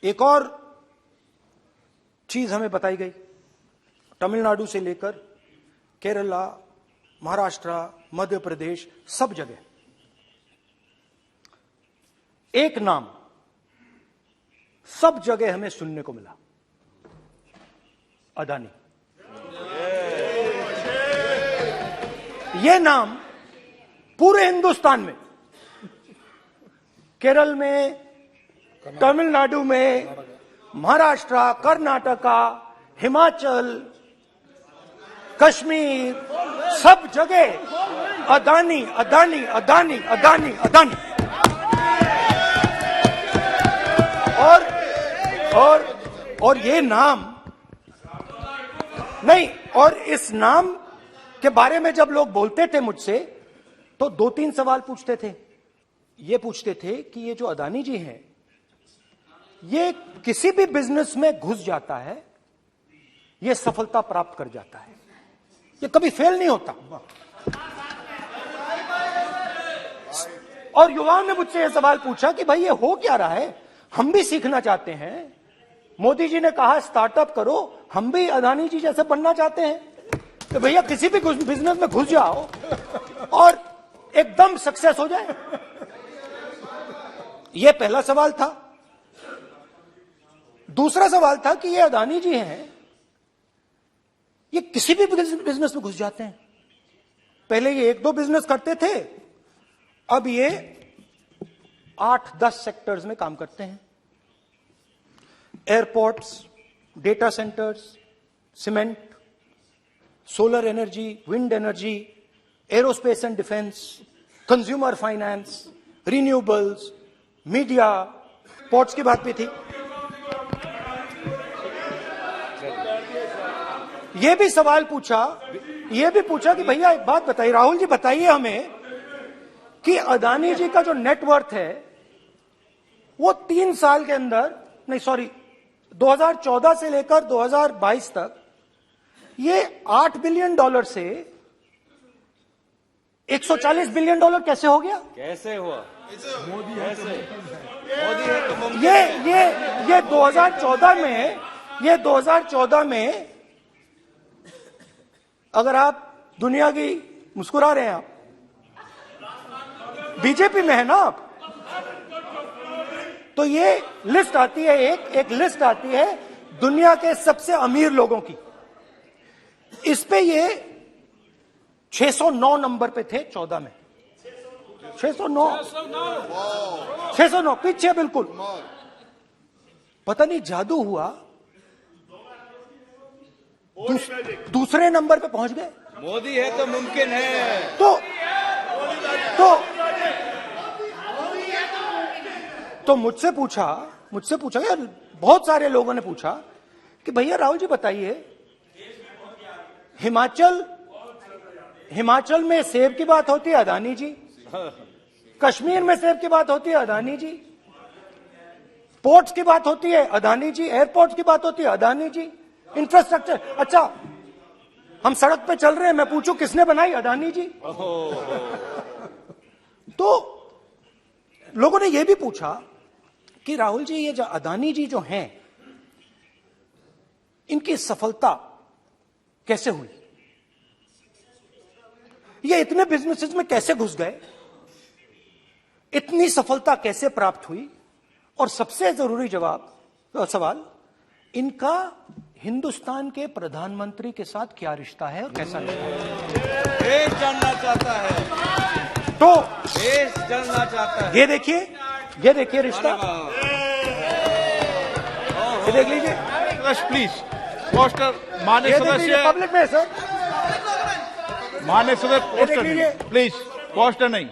एक और चीज हमें बताई गई, तमिलनाडु से लेकर केरला, महाराष्ट्र, मध्य प्रदेश, सब जगह एक नाम सब जगह हमें सुनने को मिला, अदानी। यह नाम पूरे हिंदुस्तान में, केरल में, तमिलनाडु में, महाराष्ट्र, कर्नाटका, हिमाचल, कश्मीर, सब जगह अदानी अदानी अदानी अदानी अदानी। और ये नाम नहीं, और इस नाम के बारे में जब लोग बोलते थे मुझसे तो 2-3 सवाल पूछते थे। ये पूछते थे कि ये जो अदानी जी हैं, ये किसी भी बिजनेस में घुस जाता है, ये सफलता प्राप्त कर जाता है, ये कभी फेल नहीं होता। और युवाओं ने मुझसे यह सवाल पूछा कि भाई ये हो क्या रहा है, हम भी सीखना चाहते हैं। मोदी जी ने कहा स्टार्टअप करो, हम भी अदानी जी जैसे बनना चाहते हैं। तो भैया किसी भी बिजनेस में घुस जाओ और एकदम सक्सेस हो जाए। यह पहला सवाल था। दूसरा सवाल था कि ये अदानी जी हैं, ये किसी भी बिजनेस में घुस जाते हैं। पहले ये 1-2 बिजनेस करते थे, अब ये 8-10 सेक्टर्स में काम करते हैं। Airports, data centres, cement, solar energy, wind energy, aerospace and defence, consumer finance, renewables, media, ports की बात भी थी। यह भी सवाल पूछा, यह भी पूछा कि भैया एक बात बताइए, राहुल जी बताइए हमें कि अदानी जी का जो नेटवर्थ है वो 3 साल के अंदर, नहीं सॉरी 2014 से लेकर 2022 तक ये $8 बिलियन से $140 बिलियन कैसे हो गया? कैसे हुआ? मोदी है तो मुमकिन ये 2014 में अगर आप दुनिया की, मुस्कुरा रहे हैं आप, बीजेपी में है ना आप, तो ये लिस्ट आती है, एक लिस्ट आती है दुनिया के सबसे अमीर लोगों की। इस पे ये 609 नंबर पे थे 14 में। 609 पीछे बिल्कुल। पता नहीं जादू हुआ, दूसरे नंबर पे पहुंच गए। मोदी है तो मुमकिन है। तो मुझसे पूछा यार, बहुत सारे लोगों ने पूछा कि भैया राहुल जी बताइए, हिमाचल में सेब की बात होती है अदानी जी, कश्मीर में सेब की बात होती है अदानी जी, पोर्ट्स की बात होती है अदानी जी, एयरपोर्ट्स की बात होती है अदानी जी, इंफ्रास्ट्रक्चर, अच्छा हम सड़क पे चल रहे हैं, मैं पूछूं किसने बनाई? अदानी जी। तो लोगों ने यह भी पूछा कि राहुल जी ये जो अदानी जी जो हैं, इनकी सफलता कैसे हुई, ये इतने बिजनेसेस में कैसे घुस गए, इतनी सफलता कैसे प्राप्त हुई, और सबसे जरूरी सवाल, इनका हिंदुस्तान के प्रधानमंत्री के साथ क्या रिश्ता है और कैसा रिश्ता है, देश जानना चाहता है। तो देश जानना चाहता है। ये देखिए रिश्ता, ये देख लीजिए प्लीज। पोस्टर माननीय सदस्य, पब्लिक में सर, माननीय सदस्य पोस्टर लीजिए। प्लीज, पोस्टर नहीं,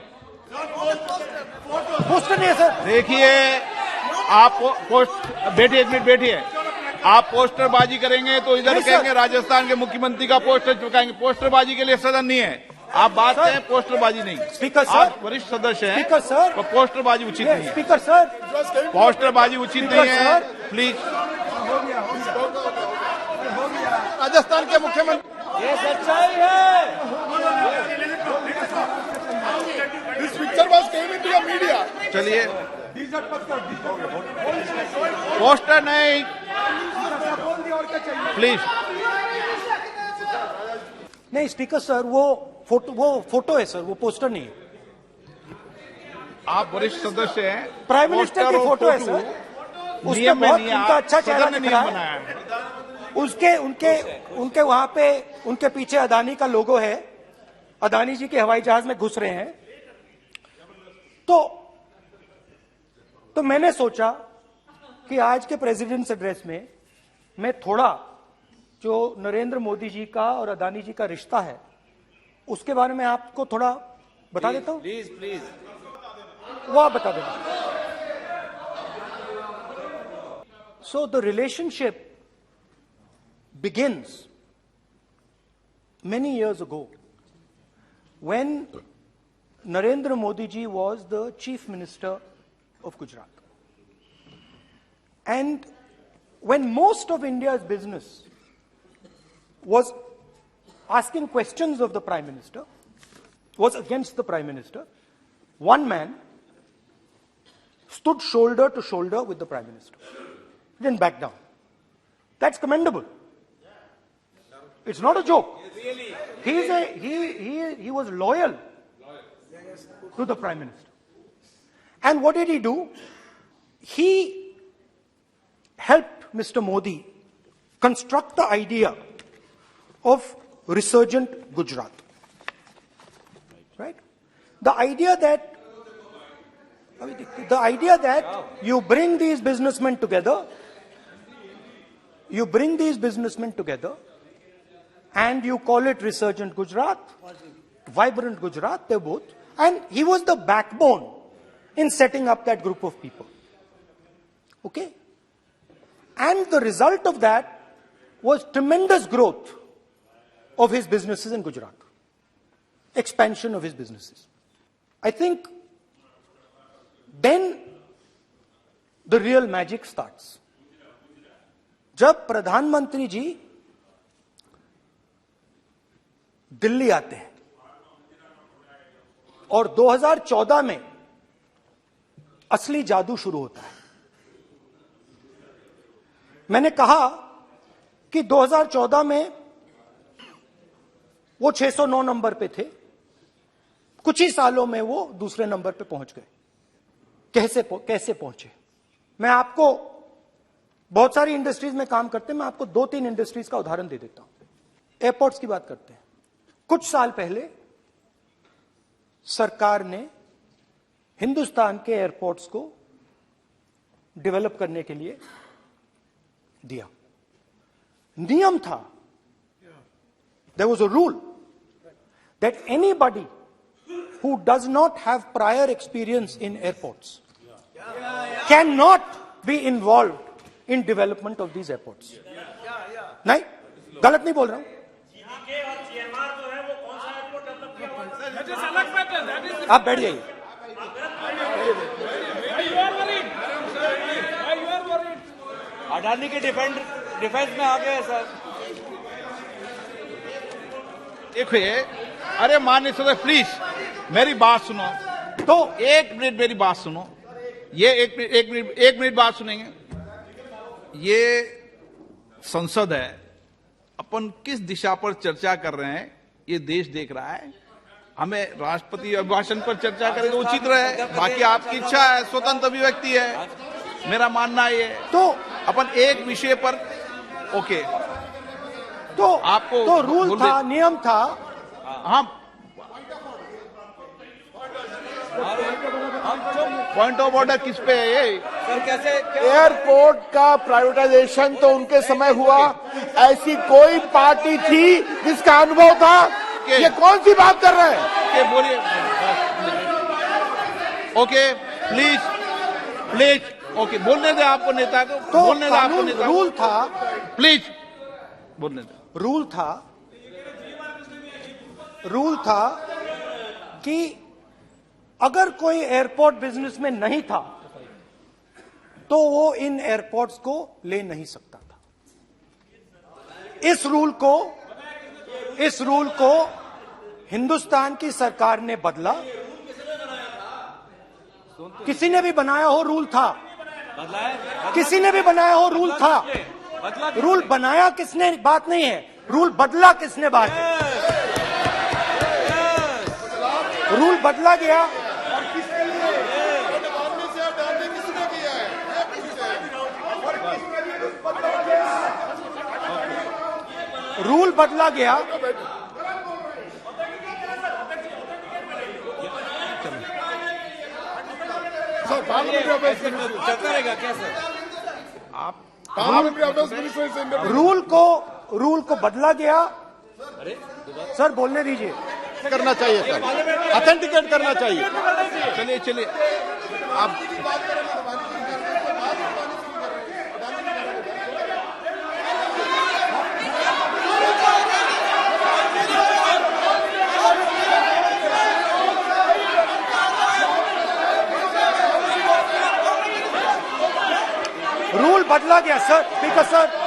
पोस्टर नहीं है सर। देखिए आप बैठिए, 1 मिनट बैठिए। आप पोस्टरबाजी करेंगे तो इधर कहेंगे राजस्थान के मुख्यमंत्री का पोस्टर चिपकाएंगे। पोस्टरबाजी के लिए सदन नहीं है। आप बात करें, पोस्टरबाजी नहीं। स्पीकर सर, आप वरिष्ठ सदस्य हैं। स्पीकर सर, तो पोस्टरबाजी उचित नहीं है। स्पीकर सर, पोस्टरबाजी उचित नहीं है, प्लीज। राजस्थान के मुख्यमंत्री, ये सच्चाई है। इस picture was came into media. चलिए पोस्टर नहीं, प्लीज। नहीं स्पीकर सर, वो फोटो है सर, वो पोस्टर नहीं है। आप वरिष्ठ सदस्य हैं। प्राइम मिनिस्टर की पोस्टर और फोटो है फोटो सर, उसमें नियम में बहुत नहीं है। उनका अच्छा चेहरा सदन ने दिख रहा नियम है। बनाया है। उनके वहां पे उनके पीछे अदानी का लोगो है, अदानी जी के हवाई जहाज में घुस रहे हैं। तो मैंने सोचा कि आज के प्रेसिडेंट्स एड्रेस में मैं थोड़ा जो नरेंद्र मोदी जी का और अदानी जी का रिश्ता है उसके बारे में आपको थोड़ा बता देता हूं। Please please. वो आप बता देना। So the relationship begins many years ago when Narendra Modi ji was the chief minister of Gujarat. And when most of India's business was asking questions of the prime minister, was against the prime minister, one man stood shoulder to shoulder with the prime minister. He didn't back down. That's commendable. It's not a joke. He was loyal to the prime minister. And what did he do? He helped Mr. Modi construct the idea of resurgent Gujarat. Right? The idea that you bring these businessmen together, and you call it Resurgent Gujarat, Vibrant Gujarat, they're both. And he was the backbone in setting up that group of people. Okay? And the result of that was tremendous growth of his businesses in Gujarat. Expansion of his businesses. I think then the real magic starts. जब प्रधानमंत्री जी दिल्ली आते हैं और 2014 में असली जादू शुरू होता है। मैंने कहा कि 2014 में वो 609 नंबर पे थे, कुछ ही सालों में वो दूसरे नंबर पे पहुंच गए। कैसे पहुंचे? मैं आपको, बहुत सारी इंडस्ट्रीज में काम करते हैं, मैं आपको 2-3 इंडस्ट्रीज का उदाहरण दे देता हूं। एयरपोर्ट्स की बात करते हैं। कुछ साल पहले सरकार ने हिंदुस्तान के एयरपोर्ट्स को डेवलप करने के लिए दिया। नियम था, there was a rule that anybody who does not have prior experience in airports cannot be involved in development of these airports. नहीं, गलत नहीं बोल रहा हूं। आप बैठ जाइए। अडानी के डिफेंस में आ गए सर। देखिए, अरे माननीय सदस्य प्लीज मेरी बात सुनो। तो एक मिनट मेरी बात सुनो। ये एक मिनट बात सुनेंगे। ये संसद है, अपन किस दिशा पर चर्चा कर रहे हैं ये देश देख रहा है। हमें राष्ट्रपति अभिभाषण पर चर्चा करें तो उचित रहे, बाकी आपकी इच्छा है, स्वतंत्र अभिव्यक्ति है। मेरा मानना ये है तो अपन एक विषय पर ओके। तो आपको तो रूल था, नियम था। हाँ, पॉइंट ऑफ ऑर्डर किस पे है ये? सर कैसे एयरपोर्ट का प्राइवेटाइजेशन तो उनके समय हुआ, ऐसी कोई पार्टी थी जिसका अनुभव था? ये कौन सी बात कर रहे हैं? बोलिए। ओके प्लीज ओके, बोलने दे आपको नेता को, तो बोलने दे आपको नेता को। रूल था, प्लीज बोलने दे। रूल था कि अगर कोई एयरपोर्ट बिजनेस में नहीं था तो वो इन एयरपोर्ट्स को ले नहीं सकता था। इस रूल को हिंदुस्तान की सरकार ने बदला किसी ने भी बनाया हो रूल था, बदला है, किसी ने भी बनाया हो रूल था। बदला रूल बनाया किसने बात नहीं है, रूल बदला किसने बात है। रूल बदला गया, रूल बदला गया। चलता रहेगा क्या सर? रूल को बदला गया। सर बोलने दीजिए। करना चाहिए सर, ऑथेंटिकेट करना चाहिए। चलिए चलिए आप रूल बदला गया सर, स्पीकर सर।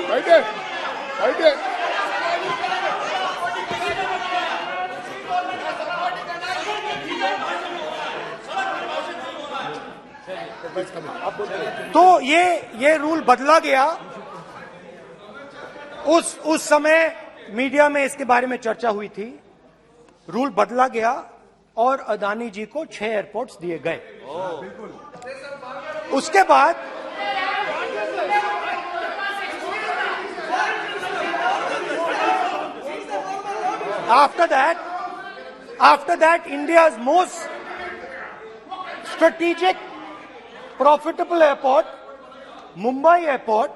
बैठे बैठे तो ये रूल बदला गया। उस समय मीडिया में इसके बारे में चर्चा हुई थी। रूल बदला गया और अदानी जी को 6 एयरपोर्ट्स दिए गए। उसके बाद after that India's most strategic profitable airport, Mumbai airport,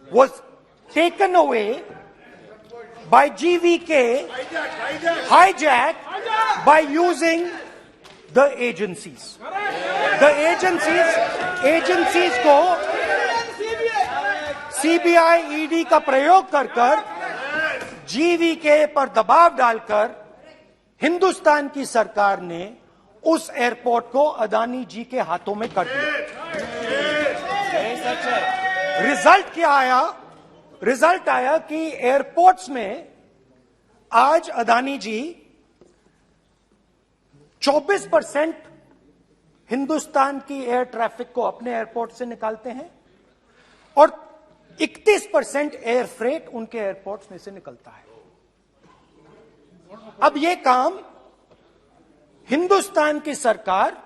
was taken away by GVK, hijacked by using the agencies. The agencies को CBI, ED का प्रयोग कर GVK पर दबाव डालकर हिंदुस्तान की सरकार ने उस एयरपोर्ट को अदानी जी के हाथों में कर दिया। सच है। रिजल्ट क्या आया? रिजल्ट आया कि एयरपोर्ट्स में आज अदानी जी 24% हिंदुस्तान की एयर ट्रैफिक को अपने एयरपोर्ट से निकालते हैं और 31% एयर फ्रेट उनके एयरपोर्ट्स में से निकलता है। अब यह काम हिंदुस्तान की सरकार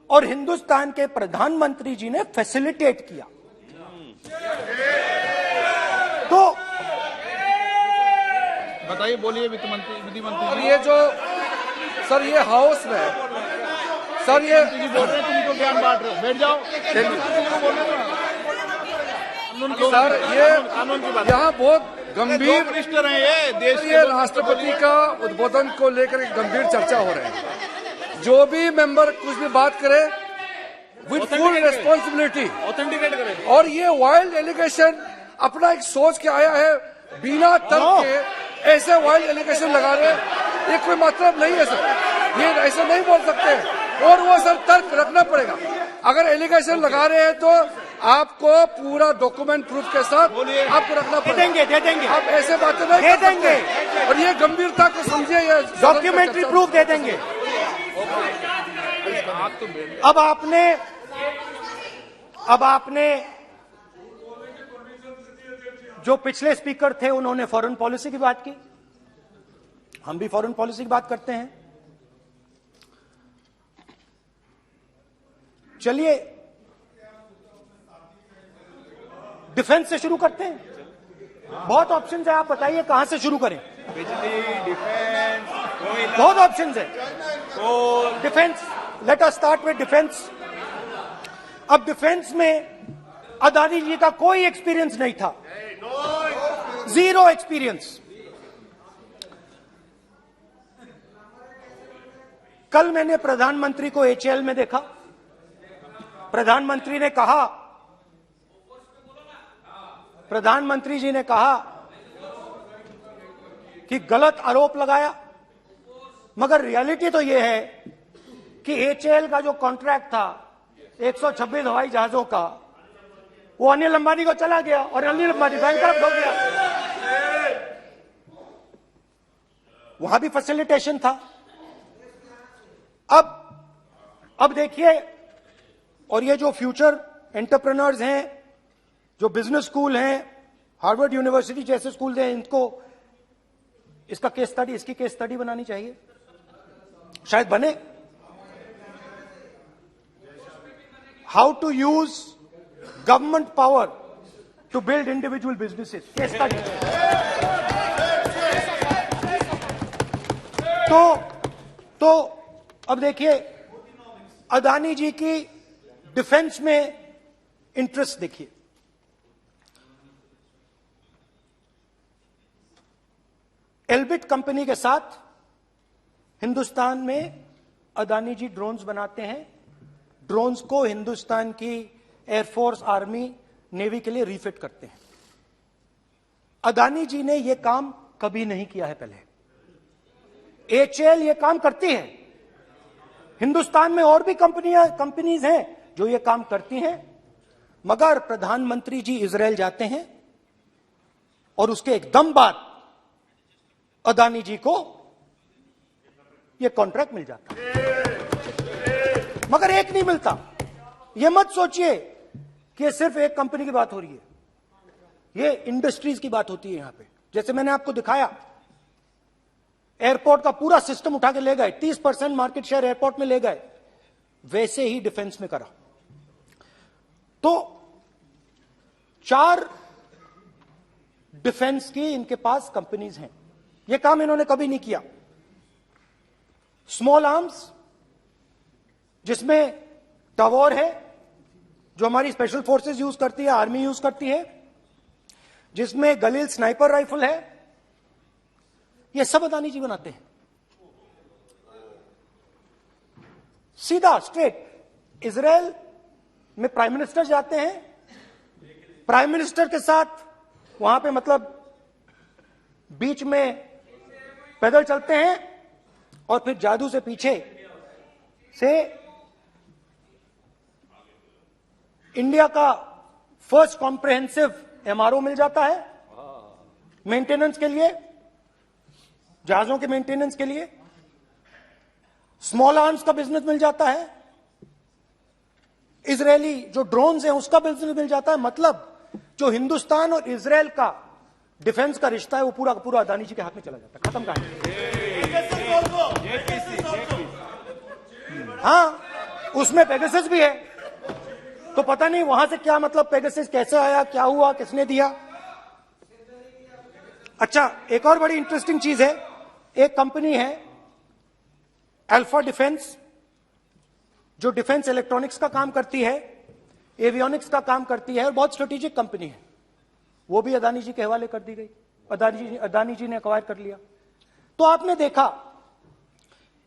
और हिंदुस्तान के प्रधानमंत्री जी ने फैसिलिटेट किया। तो बताइए, बोलिए वित्त मंत्री, विधि मंत्री। और ये जो सर ये हाउस में सर ये बोल रहे हैं, तुम तो ज्ञान बांट रहे हो, बैठ जाओ। सर ये यहाँ बहुत गंभीर मिनिस्टर हैं ये देश ये राष्ट्रपति का उद्बोधन को लेकर एक गंभीर चर्चा हो रही है। जो भी मेंबर कुछ भी बात करे विद फुल रिस्पॉन्सिबिलिटी ऑथेंटिकेट करें। और ये वाइल्ड एलिगेशन अपना एक सोच के आया है, बिना तर्क के ऐसे वाइल्ड एलिगेशन लगा रहे, ये कोई मतलब नहीं है सर। ये ऐसे नहीं बोल सकते और वो सर तर्क रखना पड़ेगा। अगर एलिगेशन लगा रहे हैं तो आपको पूरा डॉक्यूमेंट प्रूफ के साथ आपको रखना पड़ेगा। दे देंगे आप ऐसे बातें नहीं दे कर सकते। देंगे। और ये गंभीरता को समझिए, ये डॉक्यूमेंट्री प्रूफ दे देंगे। अब आपने जो पिछले स्पीकर थे उन्होंने फॉरेन पॉलिसी की बात की, हम भी फॉरेन पॉलिसी की बात करते हैं। चलिए डिफेंस से शुरू करते हैं। बहुत ऑप्शंस है, आप बताइए कहां से शुरू करें। बिजली, डिफेंस, कोयला, बहुत ऑप्शंस है। Defence, let us start with defence. अब डिफेंस में अदानी जी का कोई एक्सपीरियंस नहीं था, जीरो एक्सपीरियंस। कल मैंने प्रधानमंत्री को एचएएल में देखा। प्रधानमंत्री जी ने कहा कि गलत आरोप लगाया, मगर रियलिटी तो यह है कि एचएएल का जो कॉन्ट्रैक्ट था 126 हवाई जहाजों का, वो अनिल अंबानी को चला गया और अनिल अंबानी बैंकरप्ट हो गया। वहां भी फैसिलिटेशन था। अब देखिए, और ये जो फ्यूचर एंटरप्रेन्योर्स हैं, जो बिजनेस स्कूल हैं, हार्वर्ड यूनिवर्सिटी जैसे स्कूल हैं, इनको इसका केस स्टडी, इसकी केस स्टडी बनानी चाहिए, शायद बने। How to use government power to build individual businesses, case study. तो अब देखिए, अदानी जी की डिफेंस में इंटरेस्ट देखिए। एल्बिट कंपनी के साथ हिंदुस्तान में अदानी जी ड्रोन्स बनाते हैं। ड्रोन्स को हिंदुस्तान की एयरफोर्स, आर्मी, नेवी के लिए रीफिट करते हैं। अदानी जी ने यह काम कभी नहीं किया है पहले। एचएएल ये काम करती है। हिंदुस्तान में और भी कंपनीज हैं जो ये काम करती हैं, मगर प्रधानमंत्री जी इजरायल जाते हैं और उसके एकदम बाद अदानी जी को ये कॉन्ट्रैक्ट मिल जाता है, मगर एक नहीं मिलता। ये मत सोचिए कि ये सिर्फ एक कंपनी की बात हो रही है, ये इंडस्ट्रीज की बात होती है यहां पे। जैसे मैंने आपको दिखाया, एयरपोर्ट का पूरा सिस्टम उठा के ले गए, 30% मार्केट शेयर एयरपोर्ट में ले गए, वैसे ही डिफेंस में करा। तो 4 डिफेंस की इनके पास कंपनीज हैं। यह काम इन्होंने कभी नहीं किया। स्मॉल आर्म्स, जिसमें टवॉर है जो हमारी स्पेशल फोर्सेस यूज करती है, आर्मी यूज करती है, जिसमें गलील स्नाइपर राइफल है, ये सब अदानी जी बनाते हैं। सीधा स्ट्रेट इजरायल में प्राइम मिनिस्टर जाते हैं, प्राइम मिनिस्टर के साथ वहां पे मतलब बीच में पैदल चलते हैं और फिर जादू से पीछे से इंडिया का फर्स्ट कॉम्प्रिहेंसिव एमआरओ मिल जाता है मेंटेनेंस के लिए, जहाजों के मेंटेनेंस के लिए। स्मॉल आर्म्स का बिजनेस मिल जाता है, इजरायली जो ड्रोन्स हैं उसका बिजनेस मिल जाता है। मतलब जो हिंदुस्तान और इजरायल का डिफेंस का रिश्ता है वो पूरा पूरा अदानी जी के हाथ में चला जाता है, खत्म कहानी। हाँ, उसमें पेगासस भी है, तो पता नहीं वहां से क्या मतलब पेगासस कैसे आया, क्या हुआ, किसने दिया। अच्छा, एक और बड़ी इंटरेस्टिंग चीज है, एक कंपनी है अल्फा डिफेंस, जो डिफेंस इलेक्ट्रॉनिक्स का काम करती है, एवियोनिक्स का काम करती है, और बहुत स्ट्रेटेजिक कंपनी है। वो भी अदानी जी के हवाले कर दी गई, अदानी जी ने एक्वायर कर लिया। तो आपने देखा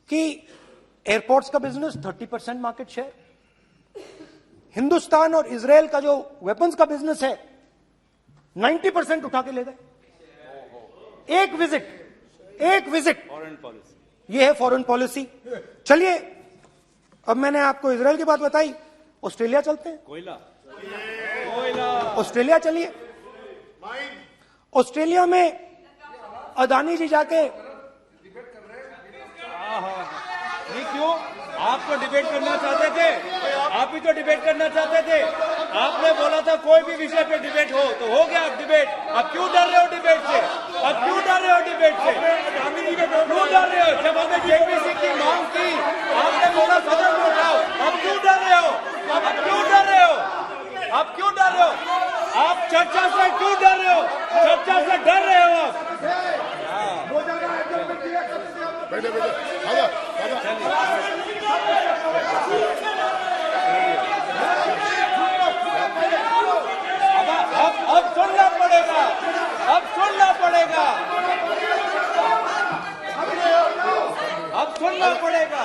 कि एयरपोर्ट्स का बिजनेस 30% मार्केट शेयर, हिंदुस्तान और इजरायल का जो वेपन्स का बिजनेस है 90% उठा के ले गए। एक विजिट, फॉरेन पॉलिसी, ये है फॉरेन पॉलिसी। चलिए, अब मैंने आपको इजरायल की बात बताई, ऑस्ट्रेलिया चलते हैं। कोयला, ऑस्ट्रेलिया चलिए। ऑस्ट्रेलिया में अदानी जी जाके, नहीं क्यों? आप तो डिबेट करना चाहते थे, आप भी तो डिबेट करना चाहते थे। आपने बोला था कोई भी विषय पे डिबेट हो, तो हो गया डिबेट। अब क्यों डर रहे हो डिबेट से? अब क्यों डर रहे हो डिबेट से? क्यों डर रहे हो? जब हमने जेपीसी की मांग की, आपने बोला सदन में उठाओ। अब क्यों डर रहे हो? अब क्यों डर रहे हो? अब क्यों डर रहे हो? आप चर्चा से क्यों डर रहे हो? चर्चा से डर रहे हो आप? अब सुनना पड़ेगा, अब सुनना पड़ेगा, अब सुनना पड़ेगा।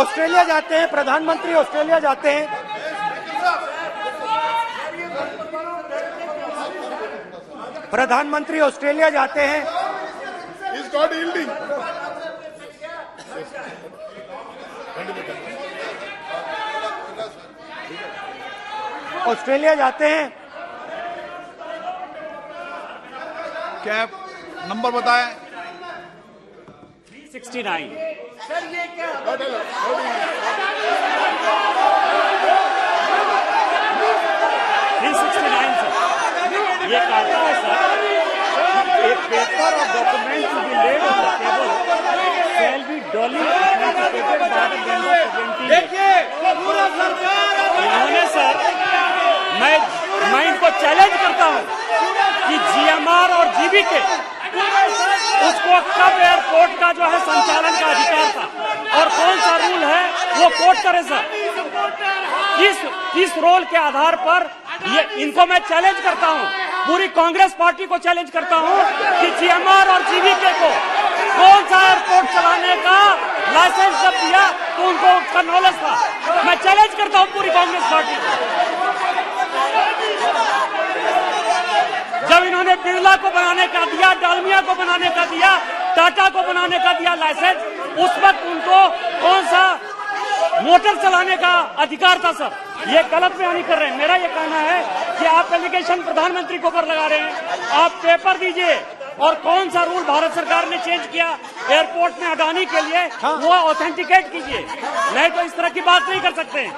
ऑस्ट्रेलिया जाते हैं, प्रधानमंत्री ऑस्ट्रेलिया जाते हैं। प्रधानमंत्री ऑस्ट्रेलिया जाते हैं। ऑस्ट्रेलिया जाते हैं। कैब नंबर बताएं। 369 369 सर, ये कहता है सर, एक पेपर और document to be laid on the table shall be duly देखिए पूरा सरकार इन्होंने सर, मैं इनको चैलेंज करता हूं कि जीएमआर और जीबीके उसको कब एयरपोर्ट का जो है संचालन का अधिकार था और कौन सा रूल है वो कोट करे सर। किस रोल के आधार पर ये इनको मैं चैलेंज करता हूं, पूरी कांग्रेस पार्टी को चैलेंज करता हूं कि जीएमआर और जीबीके को कौन सा एयरपोर्ट चलाने का लाइसेंस जब दिया तो उनको उसका नॉलेज था। मैं चैलेंज करता हूं पूरी कांग्रेस पार्टी को। जब इन्होंने बिरला को बनाने का दिया, डालमिया को बनाने का दिया, टाटा को बनाने का दिया लाइसेंस, उस वक्त उनको कौन सा मोटर चलाने का अधिकार था सर। ये गलत बयानी कर रहे हैं। मेरा ये कहना है कि आप एलिगेशन प्रधानमंत्री के ऊपर लगा रहे हैं, आप पेपर दीजिए और कौन सा रूल भारत सरकार ने चेंज किया एयरपोर्ट में अडानी के लिए वो ऑथेंटिकेट कीजिए, नहीं तो इस तरह की बात नहीं कर सकते हैं।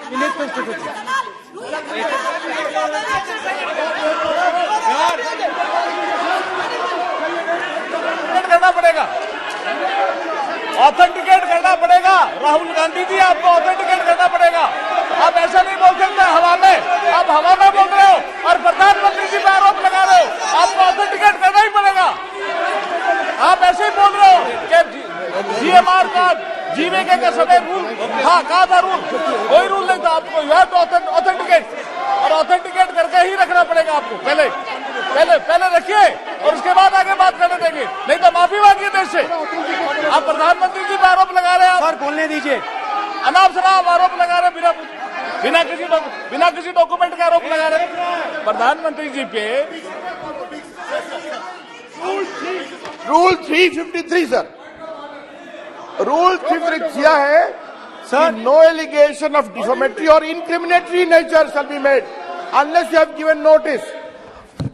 करना पड़ेगा, ऑथेंटिकेट करना पड़ेगा। राहुल गांधी जी आपको ऑथेंटिकेट करना पड़ेगा। आप ऐसा नहीं बोल सकते हवा में, आप हवा में बोल रहे हो और प्रधानमंत्री जी पे आरोप लगा रहे हो। आपको ऑथेंटिकेट करना ही पड़ेगा। आप ऐसे ही बोल रहे हो कि जीएमआर का जीवीके का समय रूल था, कहा था रूल, कोई रूल नहीं था। आपको यह तो ऑथेंटिकेट और ऑथेंटिकेट करके ही रखना पड़ेगा आपको। पहले रखिए और उसके बाद आगे बात करने देंगे, नहीं तो माफी मांगिए देश से। आप प्रधानमंत्री जी पे आरोप लगा रहे हैं, सर बोलने दीजिए। अनाप शनाप आरोप लगा रहे, बिना किसी डॉक्यूमेंट के आरोप लगा रहे प्रधानमंत्री जी पे। रूल 353 सर, रूल 353 किया है sir, no allegation of defamatory और incriminatory nature shall be made unless you have given notice.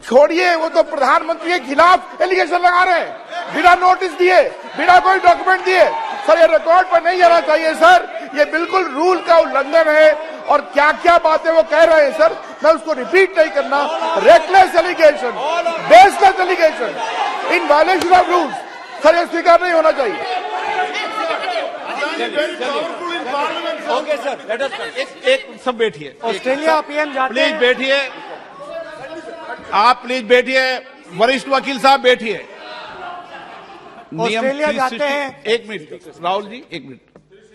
छोड़िए, वो तो प्रधानमंत्री के खिलाफ एलिगेशन लगा रहे हैं बिना नोटिस दिए, बिना कोई डॉक्यूमेंट दिए। सर ये रिकॉर्ड पर नहीं जाना चाहिए सर, ये बिल्कुल रूल का उल्लंघन है। और क्या क्या बातें वो कह रहे हैं सर, मैं उसको रिपीट नहीं करना। Reckless allegation, baseless allegation, in violation of rules, sir ये स्वीकार नहीं होना चाहिए। ओके सर, एक सब बैठिए, ऑस्ट्रेलिया पीएम जाते प्लीज हैं। बैठिए, आप प्लीज बैठिए, वरिष्ठ वकील साहब बैठिए। ऑस्ट्रेलिया जाते हैं। एक मिनट राहुल जी, एक मिनट।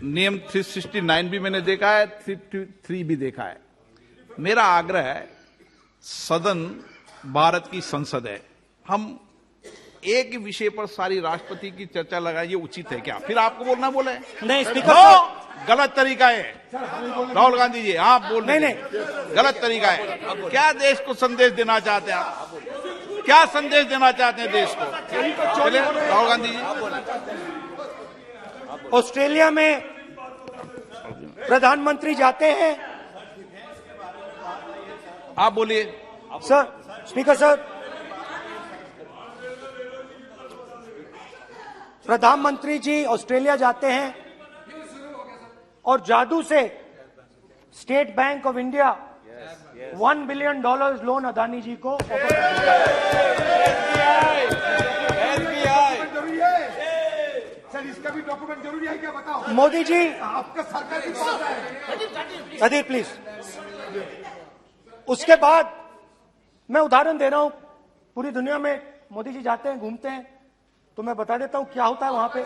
नियम 369 भी मैंने देखा है, 333 भी देखा है। मेरा आग्रह है, सदन भारत की संसद है, हम एक ही विषय पर सारी राष्ट्रपति की चर्चा लगाए, ये उचित है क्या? फिर आपको बोलना बोले नहीं स्पीकर नो, साहब, गलत तरीका है राहुल गांधी जी, आप बोल नहीं, गलत तरीका है। क्या देश को संदेश देना चाहते हैं आप? क्या संदेश देना चाहते हैं देश को? चलिए राहुल गांधी जी। ऑस्ट्रेलिया में प्रधानमंत्री जाते हैं। आप बोलिए सर, स्पीकर सर, प्रधानमंत्री जी ऑस्ट्रेलिया जाते हैं और जादू से State Bank of India $1 billion loan Adani ji को ऑफर कर दिया। सर इसका भी डॉक्यूमेंट जरूरी है क्या, बताओ। मोदी जी, आपका सरकार की पास है। अधीर प्लीज। उसके बाद मैं उदाहरण दे रहा हूं, पूरी दुनिया में मोदी जी जाते हैं, घूमते हैं, तो मैं बता देता हूं क्या होता है वहां पे।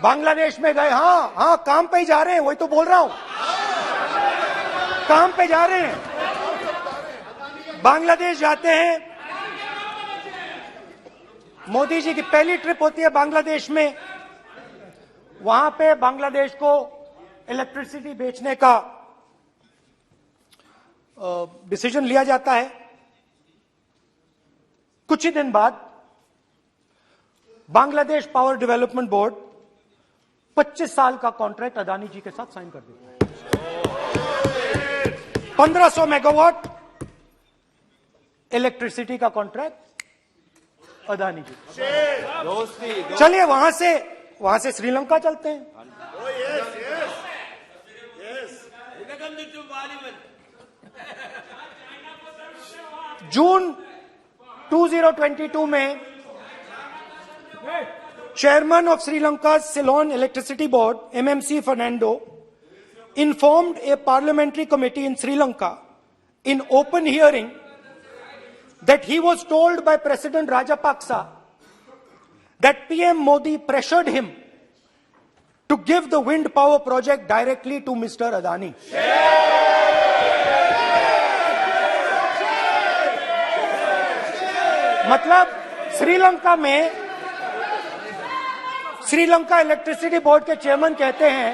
बांग्लादेश में गए, हाँ काम पे ही जा रहे हैं, वही तो बोल रहा हूं, काम पे जा रहे हैं। बांग्लादेश जाते हैं, मोदी जी की पहली ट्रिप होती है बांग्लादेश में। वहां पे बांग्लादेश को इलेक्ट्रिसिटी बेचने का डिसीजन लिया जाता है। कुछ ही दिन बाद बांग्लादेश पावर डेवलपमेंट बोर्ड 25 साल का कॉन्ट्रैक्ट अदानी जी के साथ साइन कर देता है। 1500 मेगावाट इलेक्ट्रिसिटी का कॉन्ट्रैक्ट अदानी जी। चलिए वहां से वहां से श्रीलंका चलते हैं। जून 2022 में chairman of Sri Lanka Ceylon electricity board MMC Fernando informed a parliamentary committee in Sri Lanka in open hearing that he was told by President Rajapaksa that PM Modi pressured him to give the wind power project directly to Mr. Adani. मतलब Sri Lanka electricity board के chairman कहते हैं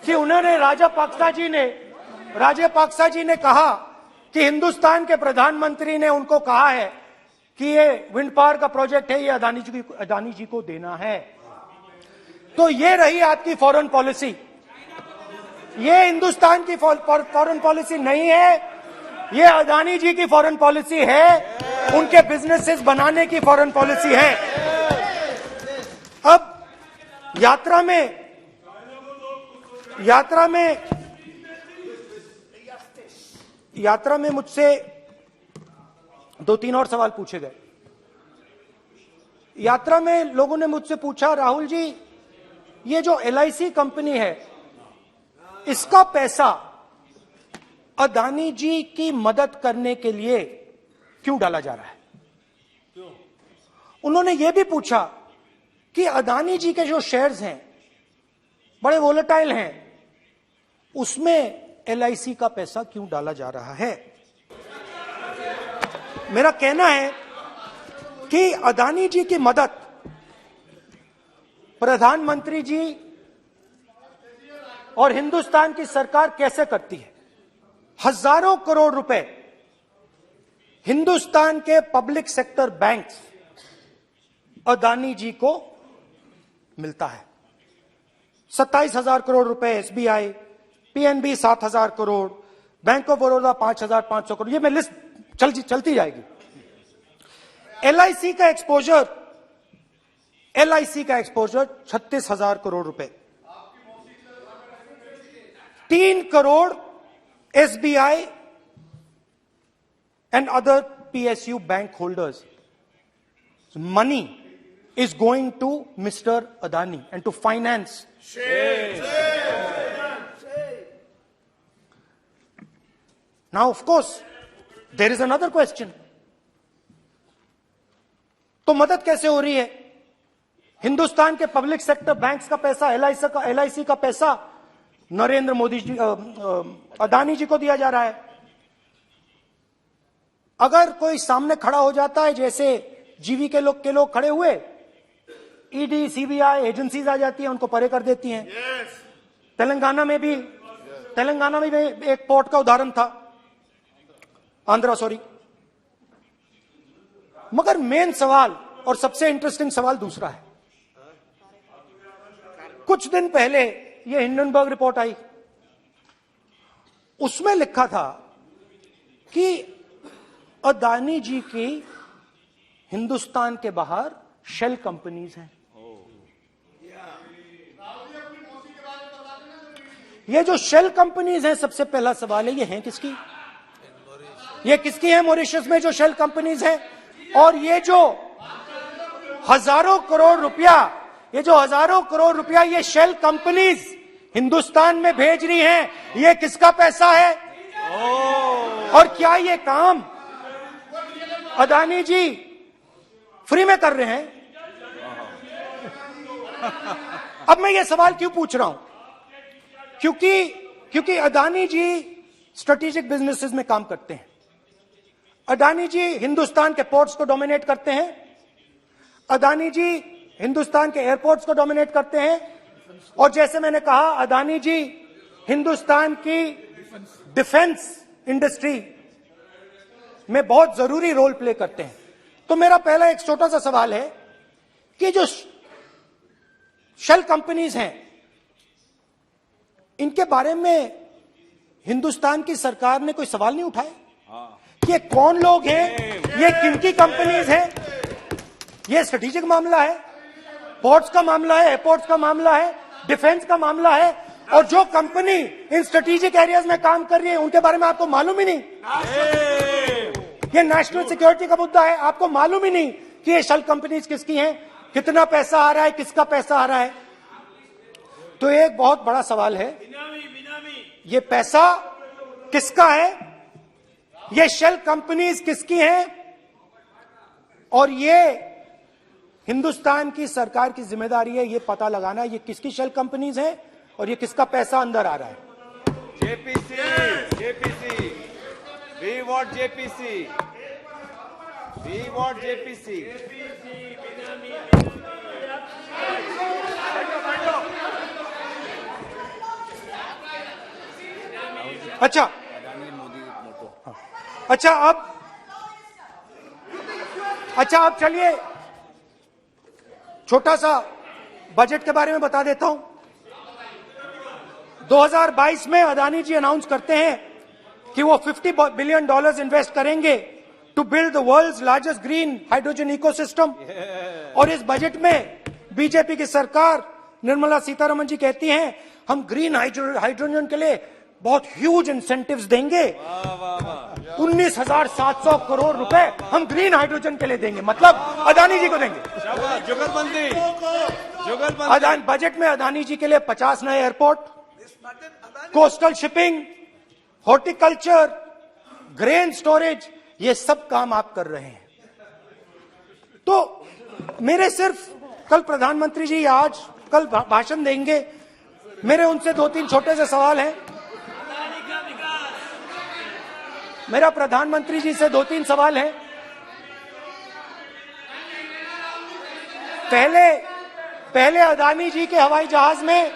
कि उन्होंने राजापाक्सा जी ने कहा कि हिंदुस्तान के प्रधानमंत्री ने उनको कहा है कि ये विंड पावर का प्रोजेक्ट है, ये अदानी जी को देना है। तो ये रही आपकी फॉरेन पॉलिसी। ये हिंदुस्तान की फॉरेन पॉलिसी नहीं है, ये अदानी जी की फॉरेन पॉलिसी है, उनके बिजनेसेस बनाने की फॉरेन पॉलिसी है। अब यात्रा में मुझसे 2-3 और सवाल पूछे गए। यात्रा में लोगों ने मुझसे पूछा, राहुल जी ये जो LIC कंपनी है इसका पैसा अदानी जी की मदद करने के लिए क्यों डाला जा रहा है? उन्होंने यह भी पूछा कि अदानी जी के जो शेयर्स हैं बड़े वोलेटाइल हैं, उसमें LIC का पैसा क्यों डाला जा रहा है? मेरा कहना है कि अदानी जी की मदद प्रधानमंत्री जी और हिंदुस्तान की सरकार कैसे करती है। हजारों करोड़ रुपए हिंदुस्तान के public sector banks Adani ji को मिलता है। 27,000 करोड़ रुपए SBI, PNB 7,000 crore, bank of Baroda 5,500 crore, ये मैं लिस्ट चलती जाएगी। LIC का एक्सपोजर 36,000 करोड़ रुपए, 3 crore SBI and other PSU bank holders. Money is going to Mr. Adani and to finance. Now, of course, there is another question. तो मदद कैसे हो रही है? हिंदुस्तान के पब्लिक सेक्टर बैंक्स का पैसा, LIC का पैसा नरेंद्र मोदी जी, अदानी जी को दिया जा रहा है। अगर कोई सामने खड़ा हो जाता है, जैसे जीवी के लोग खड़े हुए, ED, CBI एजेंसीज आ जाती है, उनको परे कर देती हैं। तेलंगाना में भी एक पोर्ट का उदाहरण था, मगर मेन सवाल और सबसे इंटरेस्टिंग सवाल दूसरा है। कुछ दिन पहले ये हिंडनबर्ग रिपोर्ट आई, उसमें लिखा था कि अदानी जी की हिंदुस्तान के बाहर शेल कंपनीज हैं। ये जो शेल कंपनीज हैं, सबसे पहला सवाल है, ये हैं किसकी? ये किसकी है मॉरिशस में जो शेल कंपनीज हैं? और ये जो हजारों करोड़ रुपया ये शेल कंपनीज हिंदुस्तान में भेज रही हैं, ये किसका पैसा है? और क्या ये काम अदानी जी फ्री में कर रहे हैं? अब मैं ये सवाल क्यों पूछ रहा हूं? क्योंकि अदानी जी स्ट्रेटेजिक बिजनेसेस में काम करते हैं। अदानी जी हिंदुस्तान के पोर्ट्स को डोमिनेट करते हैं, अदानी जी हिंदुस्तान के एयरपोर्ट्स को डोमिनेट करते हैं, और जैसे मैंने कहा, अदानी जी हिंदुस्तान की डिफेंस इंडस्ट्री में बहुत जरूरी रोल प्ले करते हैं। तो मेरा पहला एक छोटा सा सवाल है कि जो शेल कंपनीज हैं, इनके बारे में हिंदुस्तान की सरकार ने कोई सवाल नहीं उठाए कि ये कौन लोग हैं, ये किनकी कंपनीज हैं? ये स्ट्रेटेजिक मामला है। पोर्ट्स का मामला है, एयरपोर्ट्स का मामला है, डिफेंस का मामला है, और जो कंपनी इन स्ट्रेटेजिक एरियाज में काम कर रही है उनके बारे में आपको मालूम ही नहीं। ये नेशनल सिक्योरिटी का मुद्दा है, आपको मालूम ही नहीं कि ये शेल कंपनीज किसकी हैं, कितना पैसा आ रहा है, किसका पैसा आ रहा है। तो एक बहुत बड़ा सवाल है, ये पैसा किसका है, ये शेल कंपनीज किसकी हैं, और ये हिंदुस्तान की सरकार की जिम्मेदारी है ये पता लगाना ये किसकी शेल कंपनीज हैं और ये किसका पैसा अंदर आ रहा है। JPC, we want JPC, we want JPC. अच्छा अब चलिए छोटा सा बजट के बारे में बता देता हूं। 2022 में अदानी जी अनाउंस करते हैं कि वो $50 बिलियन इन्वेस्ट करेंगे to build the world's largest green hydrogen ecosystem. और इस बजट में बीजेपी की सरकार निर्मला सीतारमण जी कहती हैं हम ग्रीन हाइड्रोजन के लिए बहुत ह्यूज इंसेंटिव्स देंगे, 19,700 करोड़ रुपए हम ग्रीन हाइड्रोजन के लिए देंगे, मतलब अदानी जी को देंगे। जुगलबंदी बजट में अदानी जी के लिए 50 नए airport, coastal shipping, horticulture, grain storage, ये सब काम आप कर रहे हैं। तो मेरे सिर्फ कल प्रधानमंत्री जी आज कल भाषण देंगे, मेरे उनसे 2-3 छोटे से सवाल हैं। मेरा प्रधानमंत्री जी से 2-3 सवाल हैं। पहले अदानी जी के हवाई जहाज में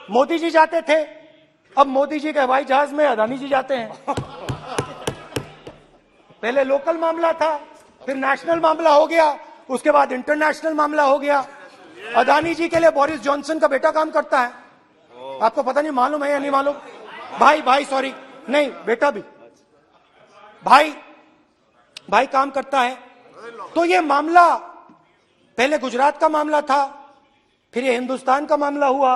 मोदी जी जाते थे, अब मोदी जी के हवाई जहाज में अदानी जी जाते हैं। पहले लोकल मामला था, फिर नेशनल मामला हो गया, उसके बाद इंटरनेशनल मामला हो गया। अदानी जी के लिए बोरिस जॉनसन का बेटा काम करता है, आपको पता नहीं मालूम है या नहीं मालूम? भाई सॉरी, नहीं बेटा भी, भाई काम करता है। तो ये मामला पहले गुजरात का मामला था, फिर ये हिंदुस्तान का मामला हुआ,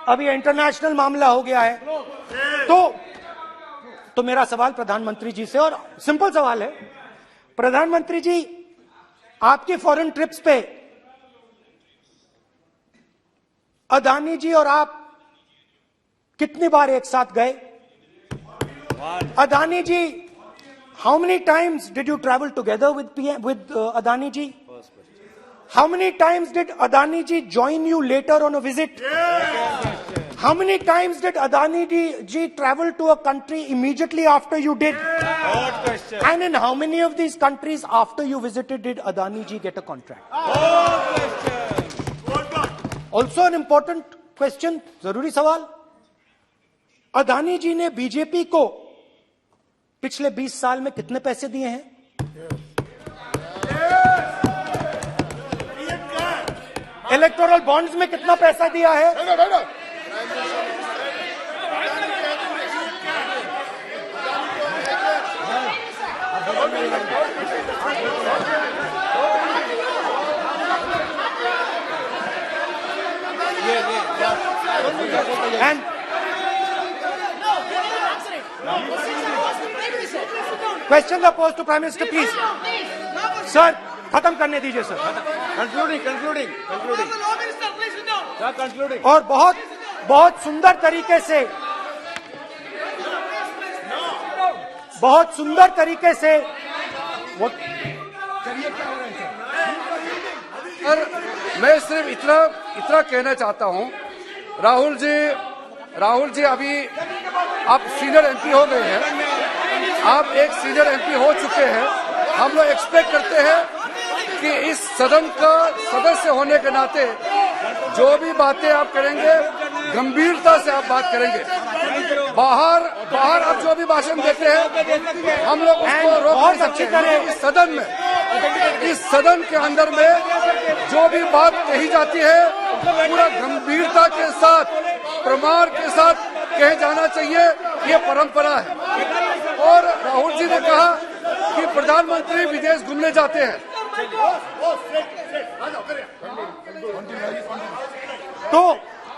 अब ये इंटरनेशनल मामला हो गया है। तो मेरा सवाल प्रधानमंत्री जी से, और सिंपल सवाल है, प्रधानमंत्री जी आपकी फॉरेन ट्रिप्स पे अदानी जी और आप कितनी बार एक साथ गए? Adani ji, how many times did you travel together with Adani ji? How many times did Adani ji join you later on a visit? How many times did Adani ji travel to a country immediately after you did? And in how many of these countries after you visited did Adani ji get a contract? Also an important question, जरूरी सवाल, अदानी जी ने BJP को पिछले 20 साल में कितने पैसे दिए हैं? इलेक्टोरल बॉन्ड्स में कितना पैसा दिया है? And questions are posed to Prime Minister, please. Sir, खत्म करने दीजिए सर. Concluding. Sir, concluding. और बहुत सुंदर तरीके से वो और मैं सिर्फ इतना कहना चाहता हूं, राहुल जी अभी आप सीनियर एमपी हो गए हैं, आप एक सीनियर एमपी हो चुके हैं। हम लोग एक्सपेक्ट करते हैं कि इस सदन का सदस्य होने के नाते जो भी बातें आप करेंगे गंभीरता से आप बात करेंगे। बाहर आप जो भी भाषण देते हैं हम लोग उसको रोक नहीं सकते। इस सदन के अंदर में जो भी बात कही जाती है पूरा गंभीरता के साथ, प्रमाण के साथ कहे जाना चाहिए, ये परंपरा है। और राहुल जी ने कहा कि प्रधानमंत्री विदेश घूमने जाते हैं। तो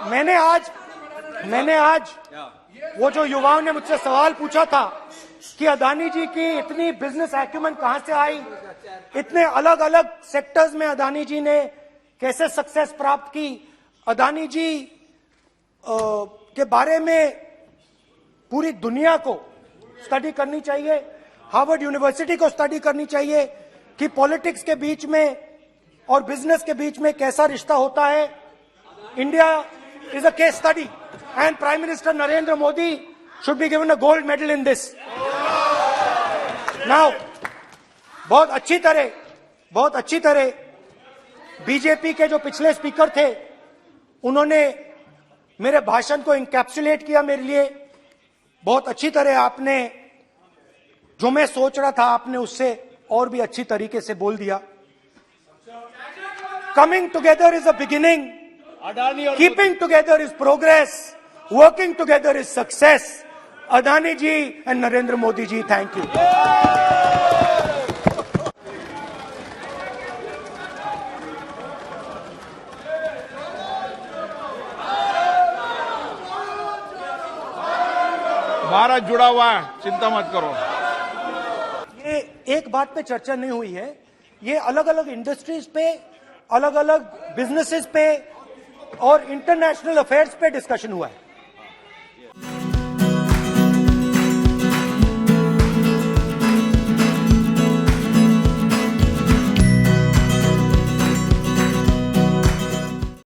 मैंने आज वो जो युवाओं ने मुझसे सवाल पूछा था कि अदानी जी की इतनी बिजनेस एक्यूमेंट कहां से आई, इतने अलग अलग सेक्टर्स में अदानी जी ने कैसे सक्सेस प्राप्त की, अदानी जी के बारे में पूरी दुनिया को स्टडी करनी चाहिए, हार्वर्ड यूनिवर्सिटी को स्टडी करनी चाहिए कि पॉलिटिक्स के बीच में और बिजनेस के बीच में कैसा रिश्ता होता है। India is a case study and prime minister Narendra Modi should be given a gold medal in this. Now बहुत अच्छी तरह बीजेपी के जो पिछले स्पीकर थे उन्होंने मेरे भाषण को इंकैप्सुलेट किया मेरे लिए बहुत अच्छी तरह। आपने जो मैं सोच रहा था आपने उससे और भी अच्छी तरीके से बोल दिया। Coming together is a beginning, keeping together is progress, working together is success. Adani ji and Narendra Modi ji, thank you. Bharat जुड़ा हुआ है, चिंता मत करो। ये एक बात पे चर्चा नहीं हुई है, ये अलग अलग इंडस्ट्रीज पे, अलग अलग बिजनेसेस पे और इंटरनेशनल अफेयर्स पे डिस्कशन हुआ है।